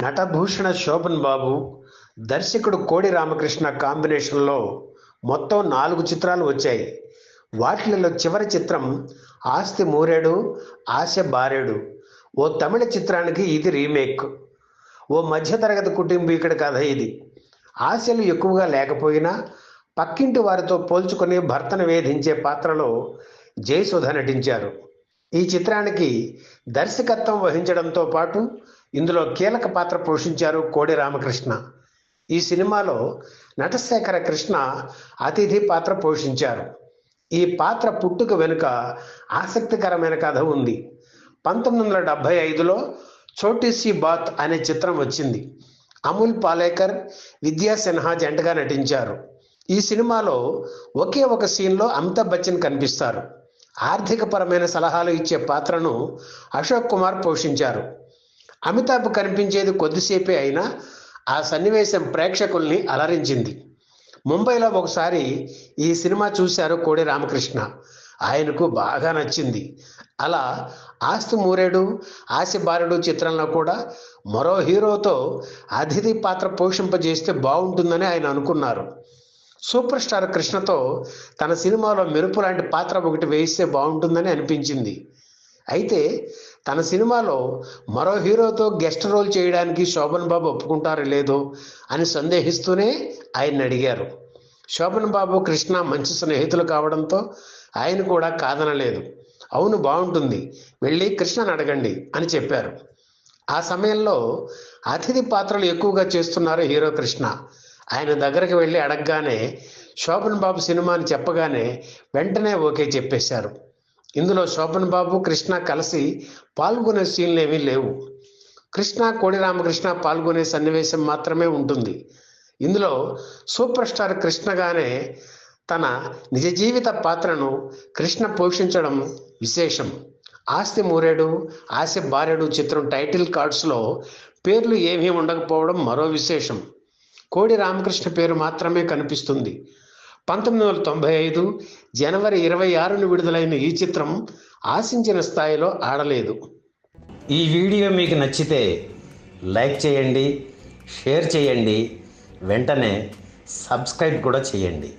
నటభూషణ శోభన్ బాబు, దర్శకుడు కోడి రామకృష్ణ కాంబినేషన్లో మొత్తం 4 చిత్రాలు వచ్చాయి. వాటిలలో చివరి చిత్రం ఆస్తి మూరేడు ఆశ బారేడు. ఓ తమిళ చిత్రానికి ఇది రీమేక్. ఓ మధ్యతరగతి కుటుంబీకుడి కథ ఇది. ఆశలు ఎక్కువగా లేకపోయినా పక్కింటి వారితో పోల్చుకొని భర్తను వేధించే పాత్రలో జయసుధ నటించారు. ఈ చిత్రానికి దర్శకత్వం వహించడంతో పాటు ఇందులో కీలక పాత్ర పోషించారు కోడి రామకృష్ణ. ఈ సినిమాలో నటశేఖర కృష్ణ అతిథి పాత్ర పోషించారు. ఈ పాత్ర పుట్టుక వెనుక ఆసక్తికరమైన కథ ఉంది. 1975లో చోటీ సీ బాత్ అనే చిత్రం వచ్చింది. అమూల్ పాలేకర్, విద్యా సిన్హా జంటగా నటించారు. ఈ సినిమాలో ఒకే ఒక సీన్లో అమితాబ్ బచ్చన్ కనిపిస్తారు. ఆర్థికపరమైన సలహాలు ఇచ్చే పాత్రను అశోక్ కుమార్ పోషించారు. అమితాబ్ కనిపించేది కొద్దిసేపే అయినా ఆ సన్నివేశం ప్రేక్షకుల్ని అలరించింది. ముంబైలో ఒకసారి ఈ సినిమా చూశారు కోడి రామకృష్ణ. ఆయనకు బాగా నచ్చింది. అలా ఆస్తి మూరేడు ఆశ బారెడు చిత్రంలో కూడా మరో హీరోతో అతిథి పాత్ర పోషింపజేస్తే బాగుంటుందని ఆయన అనుకున్నారు. సూపర్ స్టార్ కృష్ణతో తన సినిమాలో మెరుపు లాంటి పాత్ర ఒకటి వేయిస్తే బాగుంటుందని అనిపించింది. అయితే తన సినిమాలో మరో హీరోతో గెస్ట్ రోల్ చేయడానికి శోభన్ బాబు ఒప్పుకుంటారో లేదో అని సందేహిస్తూనే ఆయన్ని అడిగారు. శోభన్ బాబు కృష్ణ మంచి స్నేహితులు కావడంతో ఆయన కూడా కాదనలేదు. అవును, బాగుంటుంది, వెళ్ళి కృష్ణని అడగండి అని చెప్పారు. ఆ సమయంలో అతిథి పాత్రలు ఎక్కువగా చేస్తున్నారు హీరో కృష్ణ. ఆయన దగ్గరికి వెళ్ళి అడగగానే శోభన్ బాబు సినిమా అని చెప్పగానే వెంటనే ఓకే చెప్పేశారు. ఇందులో శోభన్ బాబు కృష్ణ కలిసి పాల్గొనే సీన్లు ఏమీ లేవు. కృష్ణ కోడి రామకృష్ణ పాల్గొనే సన్నివేశం మాత్రమే ఉంటుంది. ఇందులో సూపర్ స్టార్ కృష్ణగానే తన నిజ జీవిత పాత్రను కృష్ణ పోషించడం విశేషం. ఆస్తి మూరేడు ఆశ బారెడు చిత్రం టైటిల్ కార్డ్స్లో పేర్లు ఏమీ ఉండకపోవడం మరో విశేషం. కోడి రామకృష్ణ పేరు మాత్రమే కనిపిస్తుంది. 1995 జనవరి 26న విడుదలైన ఈ చిత్రం ఆశించిన స్థాయిలో ఆడలేదు. ఈ వీడియో మీకు నచ్చితే లైక్ చేయండి, షేర్ చేయండి, వెంటనే సబ్స్క్రైబ్ కూడా చేయండి.